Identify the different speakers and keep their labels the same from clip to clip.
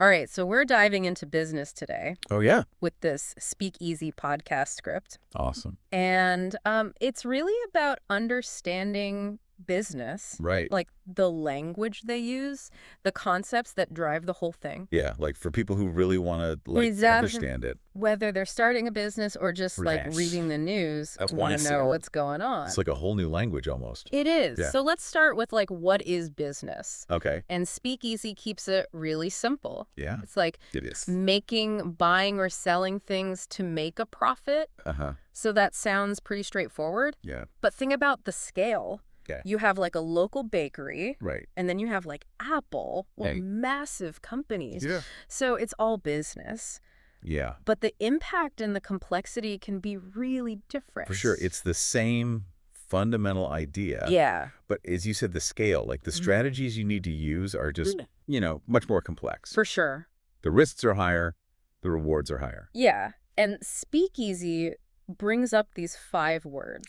Speaker 1: All right, so we're diving into business today
Speaker 2: Oh, yeah.
Speaker 1: with this Speakeasy podcast script.
Speaker 2: Awesome.
Speaker 1: And it's really about understanding business,
Speaker 2: Right.
Speaker 1: like the language they use, the concepts that drive the whole thing.
Speaker 2: Yeah, like for people who really want to
Speaker 1: Exactly.
Speaker 2: understand it.
Speaker 1: Whether they're starting a business or just like
Speaker 2: Yes.
Speaker 1: reading the news,
Speaker 2: That's
Speaker 1: want
Speaker 2: why
Speaker 1: to
Speaker 2: it's
Speaker 1: know
Speaker 2: so-
Speaker 1: what's going on.
Speaker 2: It's like a whole new language almost.
Speaker 1: It is.
Speaker 2: Yeah.
Speaker 1: So let's start with like, what is business?
Speaker 2: Okay.
Speaker 1: And Speakeasy keeps it really simple.
Speaker 2: Yeah,
Speaker 1: It's like
Speaker 2: it is.
Speaker 1: buying or selling things to make a profit.
Speaker 2: Uh-huh.
Speaker 1: So that sounds pretty straightforward.
Speaker 2: Yeah.
Speaker 1: But think about the scale.
Speaker 2: Okay.
Speaker 1: You have like a local bakery,
Speaker 2: Right.
Speaker 1: and then you have like Apple, well,
Speaker 2: Hey.
Speaker 1: massive companies.
Speaker 2: Yeah.
Speaker 1: So it's all business.
Speaker 2: Yeah.
Speaker 1: But the impact and the complexity can be really different.
Speaker 2: For sure. It's the same fundamental idea.
Speaker 1: Yeah.
Speaker 2: But as you said, the scale, like the strategies you need to use are just, much more complex.
Speaker 1: For sure.
Speaker 2: The risks are higher. The rewards are higher.
Speaker 1: Yeah. And Speakeasy brings up these 5 words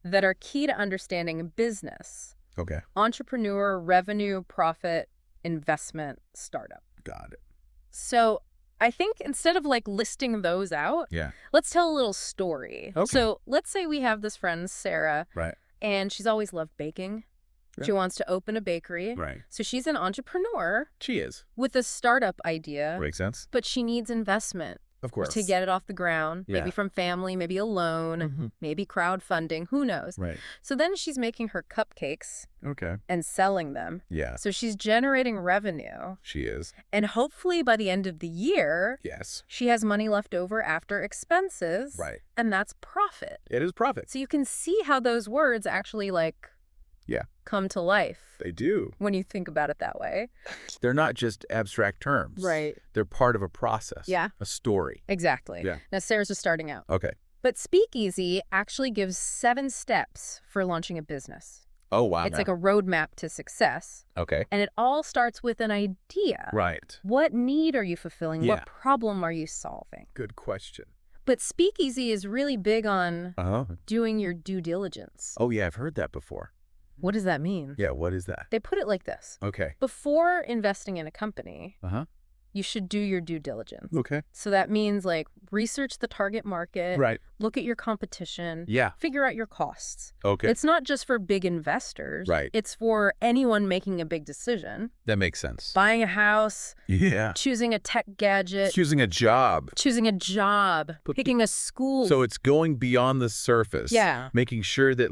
Speaker 1: that are key to understanding business:
Speaker 2: Okay.
Speaker 1: entrepreneur, revenue, profit, investment, startup.
Speaker 2: Got it.
Speaker 1: So I think instead of like listing those out,
Speaker 2: Yeah.
Speaker 1: let's tell a little story.
Speaker 2: Okay.
Speaker 1: So let's say we have this friend, Sarah,
Speaker 2: Right.
Speaker 1: and she's always loved baking.
Speaker 2: Yeah.
Speaker 1: She wants to open a bakery.
Speaker 2: Right.
Speaker 1: So she's an entrepreneur
Speaker 2: She is.
Speaker 1: with a startup idea,
Speaker 2: Makes sense.
Speaker 1: but she needs investment
Speaker 2: Of course.
Speaker 1: to get it off the ground,
Speaker 2: Yeah.
Speaker 1: maybe from family, maybe a loan,
Speaker 2: Mhm.
Speaker 1: maybe crowdfunding, who knows.
Speaker 2: Right.
Speaker 1: So then she's making her cupcakes
Speaker 2: Okay.
Speaker 1: and selling them.
Speaker 2: Yeah.
Speaker 1: So she's generating revenue.
Speaker 2: She is.
Speaker 1: And hopefully by the end of the year,
Speaker 2: Yes.
Speaker 1: she has money left over after expenses.
Speaker 2: Right.
Speaker 1: And that's profit.
Speaker 2: It is profit.
Speaker 1: So you can see how those words actually
Speaker 2: Yeah.
Speaker 1: come to life
Speaker 2: They do.
Speaker 1: when you think about it that way.
Speaker 2: They're not just abstract terms.
Speaker 1: Right.
Speaker 2: They're part of a process.
Speaker 1: Yeah.
Speaker 2: A story.
Speaker 1: Exactly.
Speaker 2: Yeah.
Speaker 1: Now Sarah's just starting out.
Speaker 2: Okay.
Speaker 1: But Speakeasy actually gives 7 steps for launching a business.
Speaker 2: Oh, wow.
Speaker 1: It's like a roadmap to success.
Speaker 2: Okay.
Speaker 1: And it all starts with an idea.
Speaker 2: Right.
Speaker 1: What need are you fulfilling?
Speaker 2: Yeah.
Speaker 1: What problem are you solving?
Speaker 2: Good question.
Speaker 1: But Speakeasy is really big on
Speaker 2: Uh-huh.
Speaker 1: doing your due diligence.
Speaker 2: Oh, yeah. I've heard that before.
Speaker 1: What does that mean?
Speaker 2: Yeah. What is that?
Speaker 1: They put it like this.
Speaker 2: Okay.
Speaker 1: Before investing in a company,
Speaker 2: Uh-huh.
Speaker 1: you should do your due diligence.
Speaker 2: Okay.
Speaker 1: So that means like research the target market,
Speaker 2: Right.
Speaker 1: look at your competition,
Speaker 2: Yeah.
Speaker 1: figure out your costs.
Speaker 2: Okay.
Speaker 1: It's not just for big investors.
Speaker 2: Right.
Speaker 1: It's for anyone making a big decision.
Speaker 2: That makes sense.
Speaker 1: Buying a house,
Speaker 2: Yeah.
Speaker 1: choosing a tech gadget,
Speaker 2: Choosing a job.
Speaker 1: choosing a job,
Speaker 2: But-
Speaker 1: picking a school.
Speaker 2: So it's going beyond the surface.
Speaker 1: Yeah.
Speaker 2: Making sure that,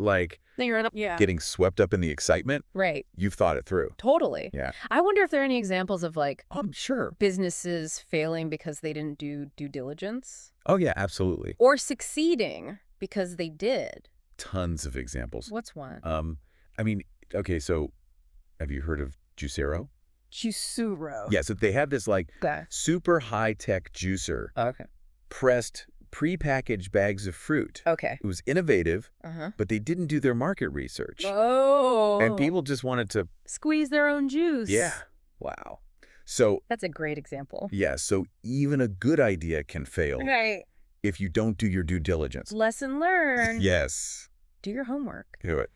Speaker 1: Yeah.
Speaker 2: getting swept up in the excitement,
Speaker 1: Right.
Speaker 2: you've thought it through.
Speaker 1: Totally.
Speaker 2: Yeah.
Speaker 1: I wonder if there are any examples of like
Speaker 2: I'm sure.
Speaker 1: businesses failing because they didn't do due diligence
Speaker 2: Oh, yeah. Absolutely.
Speaker 1: or succeeding because they did.
Speaker 2: Tons of examples.
Speaker 1: What's one?
Speaker 2: I mean, okay, so have you heard of Juicero?
Speaker 1: Jusuro.
Speaker 2: Yeah, so they have this
Speaker 1: Okay.
Speaker 2: super high-tech juicer,
Speaker 1: Okay.
Speaker 2: pressed prepackaged bags of fruit.
Speaker 1: Okay.
Speaker 2: It was innovative,
Speaker 1: Uh-huh.
Speaker 2: but they didn't do their market research.
Speaker 1: Oh.
Speaker 2: And people just wanted to,
Speaker 1: squeeze their own juice.
Speaker 2: yeah, wow. So,
Speaker 1: That's a great example.
Speaker 2: yeah, so even a good idea can fail
Speaker 1: Right.
Speaker 2: if you don't do your due diligence.
Speaker 1: Lesson learned.
Speaker 2: Yes,
Speaker 1: Do your homework.
Speaker 2: do it.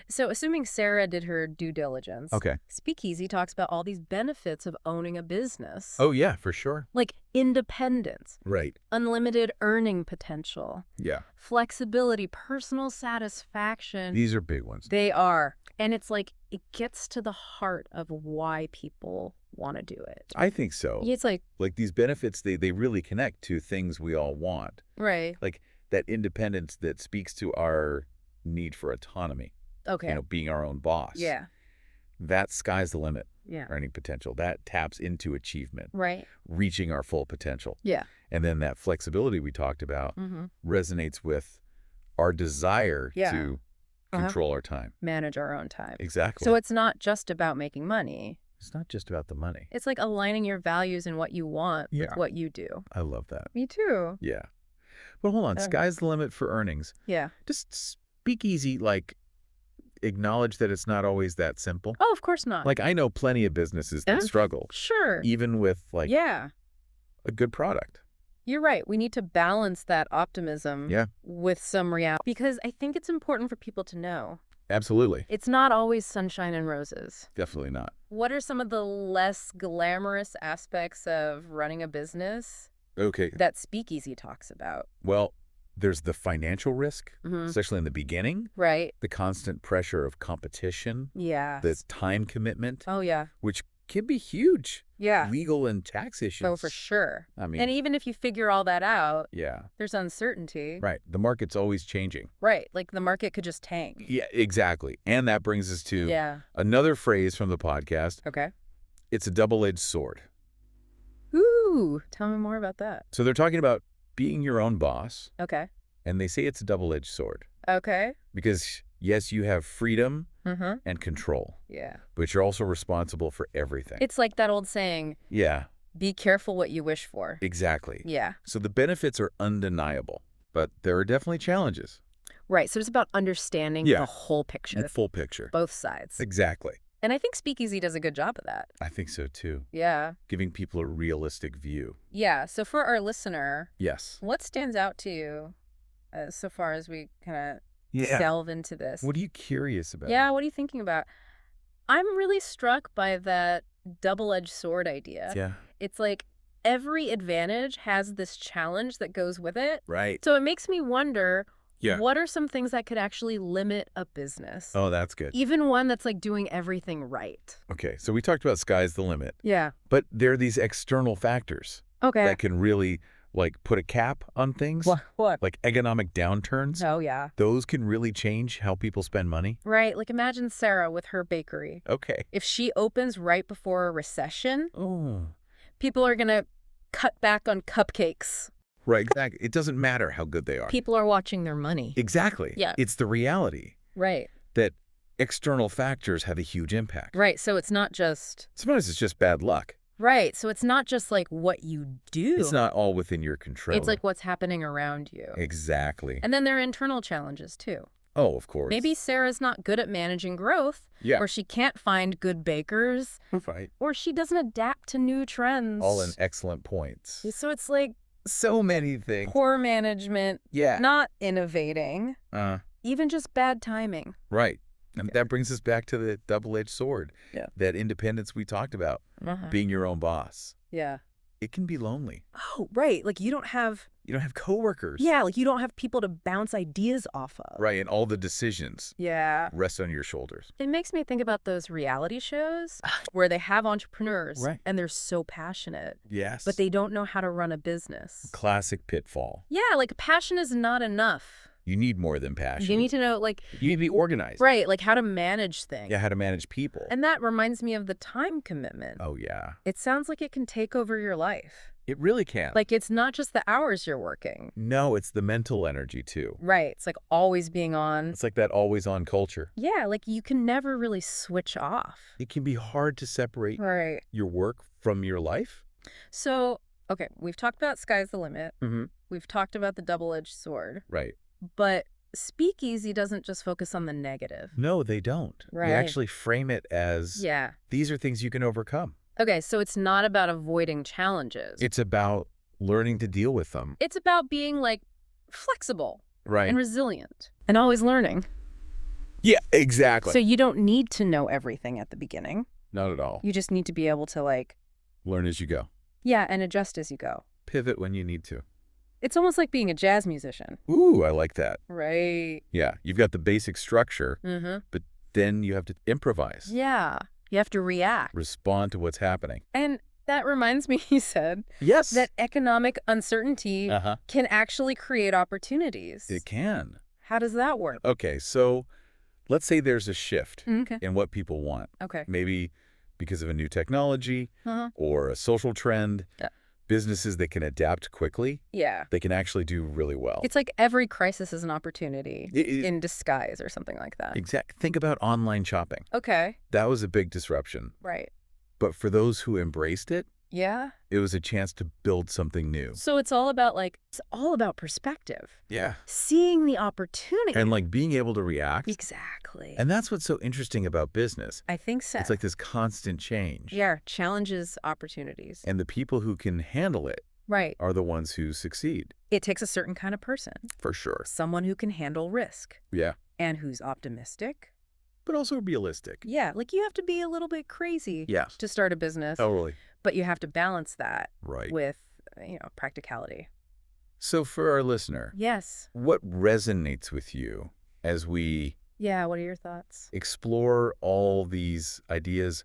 Speaker 1: So assuming Sarah did her due diligence,
Speaker 2: Okay.
Speaker 1: Speakeasy talks about all these benefits of owning a business.
Speaker 2: Oh, yeah, for sure.
Speaker 1: Like independence,
Speaker 2: Right.
Speaker 1: unlimited earning potential,
Speaker 2: Yeah,
Speaker 1: flexibility, personal satisfaction.
Speaker 2: these are big ones.
Speaker 1: They are. And it's like, it gets to the heart of why people want to do it.
Speaker 2: I think so.
Speaker 1: It's like,
Speaker 2: Like these benefits, they really connect to things we all want.
Speaker 1: right.
Speaker 2: Like that independence that speaks to our need for autonomy,
Speaker 1: Okay.
Speaker 2: being our own boss.
Speaker 1: Yeah.
Speaker 2: That sky's the limit,
Speaker 1: Yeah.
Speaker 2: earning potential. That taps into achievement,
Speaker 1: Right.
Speaker 2: reaching our full potential.
Speaker 1: Yeah.
Speaker 2: And then that flexibility we talked about
Speaker 1: Mm-hmm.
Speaker 2: resonates with our desire
Speaker 1: Yeah.
Speaker 2: to
Speaker 1: Uh-huh.
Speaker 2: control our time.
Speaker 1: Manage our own time.
Speaker 2: Exactly.
Speaker 1: So it's not just about making money.
Speaker 2: It's not just about the money.
Speaker 1: It's like aligning your values and what you want
Speaker 2: Yeah.
Speaker 1: with what you do.
Speaker 2: I love that.
Speaker 1: Me too.
Speaker 2: Yeah. But hold on,
Speaker 1: Okay.
Speaker 2: sky's the limit for earnings.
Speaker 1: Yeah.
Speaker 2: Just speak easy, acknowledge that it's not always that simple.
Speaker 1: Oh, of course not.
Speaker 2: I know plenty of businesses
Speaker 1: Yeah.
Speaker 2: that struggle,
Speaker 1: Sure.
Speaker 2: even with
Speaker 1: Yeah.
Speaker 2: a good product.
Speaker 1: You're right. We need to balance that optimism
Speaker 2: Yeah.
Speaker 1: with some reality because I think it's important for people to know
Speaker 2: Absolutely.
Speaker 1: It's not always sunshine and roses.
Speaker 2: Definitely not.
Speaker 1: What are some of the less glamorous aspects of running a business that Speakeasy talks about?
Speaker 2: Well, there's the financial risk, especially in the beginning.
Speaker 1: Right.
Speaker 2: The constant pressure of competition.
Speaker 1: Yeah.
Speaker 2: The time commitment.
Speaker 1: Oh, yeah.
Speaker 2: Which can be huge.
Speaker 1: Yeah.
Speaker 2: Legal and tax issues.
Speaker 1: Oh, for sure.
Speaker 2: I mean,
Speaker 1: and even if you figure all that out,
Speaker 2: yeah,
Speaker 1: there's uncertainty.
Speaker 2: Right. The market's always changing.
Speaker 1: Right. Like the market could just tank.
Speaker 2: Yeah, exactly. And that brings us to another phrase from the podcast.
Speaker 1: Okay.
Speaker 2: It's a double-edged sword.
Speaker 1: Ooh, tell me more about that.
Speaker 2: So they're talking about being your own boss.
Speaker 1: Okay.
Speaker 2: And they say it's a double-edged sword.
Speaker 1: Okay.
Speaker 2: Because, yes, you have freedom and control.
Speaker 1: Yeah.
Speaker 2: But you're also responsible for everything.
Speaker 1: It's like that old saying.
Speaker 2: Yeah.
Speaker 1: Be careful what you wish for.
Speaker 2: Exactly.
Speaker 1: Yeah.
Speaker 2: So the benefits are undeniable, but there are definitely challenges.
Speaker 1: Right. So it's about understanding the whole picture.
Speaker 2: The full picture.
Speaker 1: Both sides.
Speaker 2: Exactly.
Speaker 1: And I think Speakeasy does a good job of that.
Speaker 2: I think so, too.
Speaker 1: Yeah.
Speaker 2: Giving people a realistic view.
Speaker 1: Yeah. So for our listener,
Speaker 2: yes,
Speaker 1: what stands out to you so far as we kind of delve into this?
Speaker 2: What are you curious about?
Speaker 1: Yeah, what are you thinking about? I'm really struck by that double-edged sword idea.
Speaker 2: Yeah.
Speaker 1: It's like every advantage has this challenge that goes with it.
Speaker 2: Right.
Speaker 1: So it makes me wonder, what are some things that could actually limit a business?
Speaker 2: Oh, that's good.
Speaker 1: Even one that's like doing everything right.
Speaker 2: Okay, so we talked about sky's the limit.
Speaker 1: Yeah.
Speaker 2: But there are these external factors that can really like put a cap on things.
Speaker 1: What?
Speaker 2: Like economic downturns.
Speaker 1: Oh, yeah.
Speaker 2: Those can really change how people spend money.
Speaker 1: Right. Like imagine Sarah with her bakery.
Speaker 2: Okay.
Speaker 1: If she opens right before a recession, people are going to cut back on cupcakes.
Speaker 2: Right, exactly. It doesn't matter how good they are.
Speaker 1: People are watching their money.
Speaker 2: Exactly.
Speaker 1: Yeah.
Speaker 2: It's the reality.
Speaker 1: Right.
Speaker 2: That external factors have a huge impact.
Speaker 1: Right. So it's not just...
Speaker 2: Sometimes it's just bad luck.
Speaker 1: Right. So it's not just like what you do.
Speaker 2: It's not all within your control.
Speaker 1: It's like what's happening around you.
Speaker 2: Exactly.
Speaker 1: And then there are internal challenges too.
Speaker 2: Oh, of course.
Speaker 1: Maybe Sarah's not good at managing growth.
Speaker 2: Yeah.
Speaker 1: Or she can't find good bakers.
Speaker 2: Right.
Speaker 1: Or she doesn't adapt to new trends.
Speaker 2: All in excellent points.
Speaker 1: So it's like...
Speaker 2: so many things.
Speaker 1: Poor management.
Speaker 2: Yeah.
Speaker 1: Not innovating. Even just bad timing.
Speaker 2: Right. And that brings us back to the double-edged sword.
Speaker 1: Yeah.
Speaker 2: That independence we talked about. Being your own boss.
Speaker 1: Yeah.
Speaker 2: It can be lonely.
Speaker 1: Oh, right. Like you don't have
Speaker 2: coworkers.
Speaker 1: Yeah, like you don't have people to bounce ideas off of.
Speaker 2: Right, and all the decisions rest on your shoulders.
Speaker 1: It makes me think about those reality shows where they have entrepreneurs and they're so passionate.
Speaker 2: Yes.
Speaker 1: But they don't know how to run a business.
Speaker 2: Classic pitfall.
Speaker 1: Yeah, like passion is not enough.
Speaker 2: You need more than passion.
Speaker 1: You need to know, like...
Speaker 2: You need to be organized.
Speaker 1: Right, like how to manage things.
Speaker 2: Yeah, how to manage people.
Speaker 1: And that reminds me of the time commitment.
Speaker 2: Oh, yeah.
Speaker 1: It sounds like it can take over your life.
Speaker 2: It really can.
Speaker 1: Like, it's not just the hours you're working.
Speaker 2: No, it's the mental energy, too.
Speaker 1: Right. It's like always being on.
Speaker 2: It's like that always-on culture.
Speaker 1: Yeah, like you can never really switch off.
Speaker 2: It can be hard to separate your work from your life.
Speaker 1: So, okay, we've talked about sky's the limit. We've talked about the double-edged sword.
Speaker 2: Right.
Speaker 1: But Speakeasy doesn't just focus on the negative.
Speaker 2: No, they don't.
Speaker 1: Right.
Speaker 2: They actually frame it as, these are things you can overcome.
Speaker 1: Okay, so it's not about avoiding challenges.
Speaker 2: It's about learning to deal with them.
Speaker 1: It's about being, like, flexible.
Speaker 2: Right.
Speaker 1: And resilient. And always learning.
Speaker 2: Yeah, exactly.
Speaker 1: So you don't need to know everything at the beginning.
Speaker 2: Not at all.
Speaker 1: You just need to be able to, like...
Speaker 2: learn as you go.
Speaker 1: Yeah, and adjust as you go.
Speaker 2: Pivot when you need to.
Speaker 1: It's almost like being a jazz musician.
Speaker 2: Ooh, I like that.
Speaker 1: Right.
Speaker 2: Yeah, you've got the basic structure, but then you have to improvise.
Speaker 1: Yeah, you have to react.
Speaker 2: Respond to what's happening.
Speaker 1: And that reminds me, he said,
Speaker 2: yes,
Speaker 1: that economic uncertainty can actually create opportunities.
Speaker 2: It can.
Speaker 1: How does that work?
Speaker 2: Okay, so let's say there's a shift in what people want.
Speaker 1: Okay.
Speaker 2: Maybe because of a new technology or a social trend.
Speaker 1: Yeah.
Speaker 2: Businesses that can adapt quickly, they can actually do really well.
Speaker 1: It's like every crisis is an opportunity in disguise or something like that.
Speaker 2: Exactly. Think about online shopping.
Speaker 1: Okay.
Speaker 2: That was a big disruption.
Speaker 1: Right.
Speaker 2: But for those who embraced it, it was a chance to build something new.
Speaker 1: So it's all about it's all about perspective.
Speaker 2: Yeah.
Speaker 1: Seeing the opportunity.
Speaker 2: And like being able to react.
Speaker 1: Exactly.
Speaker 2: And that's what's so interesting about business.
Speaker 1: I think so.
Speaker 2: It's like this constant change.
Speaker 1: Yeah. Challenges, opportunities.
Speaker 2: And the people who can handle it are the ones who succeed.
Speaker 1: It takes a certain kind of person.
Speaker 2: For sure.
Speaker 1: Someone who can handle risk.
Speaker 2: Yeah.
Speaker 1: And who's optimistic.
Speaker 2: but also realistic.
Speaker 1: Yeah, like you have to be a little bit crazy
Speaker 2: Yes.
Speaker 1: to start a business,
Speaker 2: Totally.
Speaker 1: but you have to balance that
Speaker 2: Right.
Speaker 1: with, practicality.
Speaker 2: So for our listener,
Speaker 1: Yes.
Speaker 2: what resonates with you as we
Speaker 1: Yeah, what are your thoughts?
Speaker 2: explore all these ideas?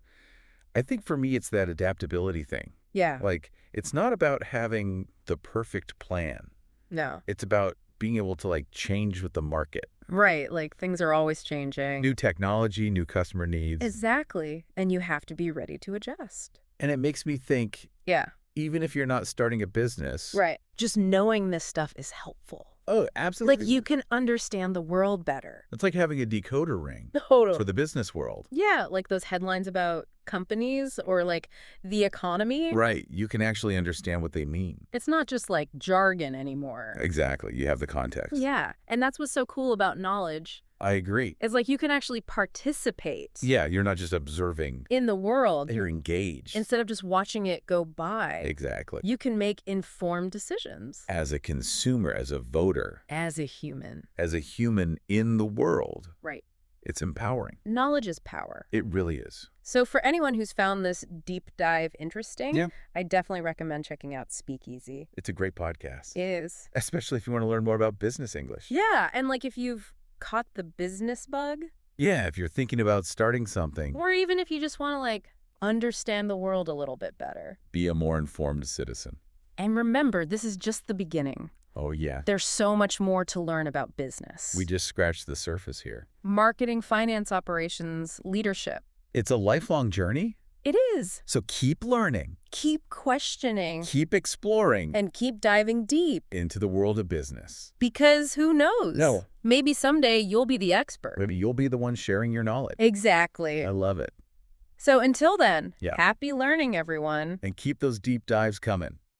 Speaker 2: I think for me, it's that adaptability thing.
Speaker 1: Yeah.
Speaker 2: Like, it's not about having the perfect plan.
Speaker 1: No.
Speaker 2: It's about being able to, like, change with the market.
Speaker 1: Right, like things are always changing.
Speaker 2: New technology, new customer needs.
Speaker 1: Exactly, and you have to be ready to adjust.
Speaker 2: And it makes me think,
Speaker 1: Yeah.
Speaker 2: even if you're not starting a business.
Speaker 1: Right. Just knowing this stuff is helpful.
Speaker 2: Oh, absolutely.
Speaker 1: Like you can understand the world better.
Speaker 2: It's like having a decoder ring
Speaker 1: Totally.
Speaker 2: for the business world.
Speaker 1: Yeah, like those headlines about companies or like the economy.
Speaker 2: Right. You can actually understand what they mean.
Speaker 1: It's not just like jargon anymore.
Speaker 2: Exactly. You have the context.
Speaker 1: Yeah, and that's what's so cool about knowledge.
Speaker 2: I agree.
Speaker 1: It's like you can actually participate.
Speaker 2: Yeah, you're not just observing.
Speaker 1: In the world.
Speaker 2: You're engaged.
Speaker 1: Instead of just watching it go by.
Speaker 2: Exactly.
Speaker 1: You can make informed decisions.
Speaker 2: As a consumer, as a voter.
Speaker 1: As a human.
Speaker 2: As a human in the world.
Speaker 1: Right.
Speaker 2: It's empowering.
Speaker 1: Knowledge is power.
Speaker 2: It really is.
Speaker 1: So for anyone who's found this deep dive interesting,
Speaker 2: yeah,
Speaker 1: I definitely recommend checking out Speakeasy.
Speaker 2: It's a great podcast.
Speaker 1: It is.
Speaker 2: Especially if you want to learn more about business English.
Speaker 1: Yeah, and like if you've caught the business bug.
Speaker 2: Yeah, if you're thinking about starting something.
Speaker 1: Or even if you just want to like understand the world a little bit better.
Speaker 2: Be a more informed citizen.
Speaker 1: And remember, this is just the beginning.
Speaker 2: Oh, yeah.
Speaker 1: There's so much more to learn about business.
Speaker 2: We just scratched the surface here.
Speaker 1: Marketing, finance operations, leadership.
Speaker 2: It's a lifelong journey.
Speaker 1: It is.
Speaker 2: So keep learning.
Speaker 1: Keep questioning.
Speaker 2: Keep exploring.
Speaker 1: And keep diving deep.
Speaker 2: Into the world of business.
Speaker 1: Because who knows?
Speaker 2: No.
Speaker 1: Maybe someday you'll be the expert.
Speaker 2: Maybe you'll be the one sharing your knowledge.
Speaker 1: Exactly.
Speaker 2: I love it.
Speaker 1: So until then,
Speaker 2: yeah.
Speaker 1: Happy learning, everyone.
Speaker 2: And keep those deep dives coming.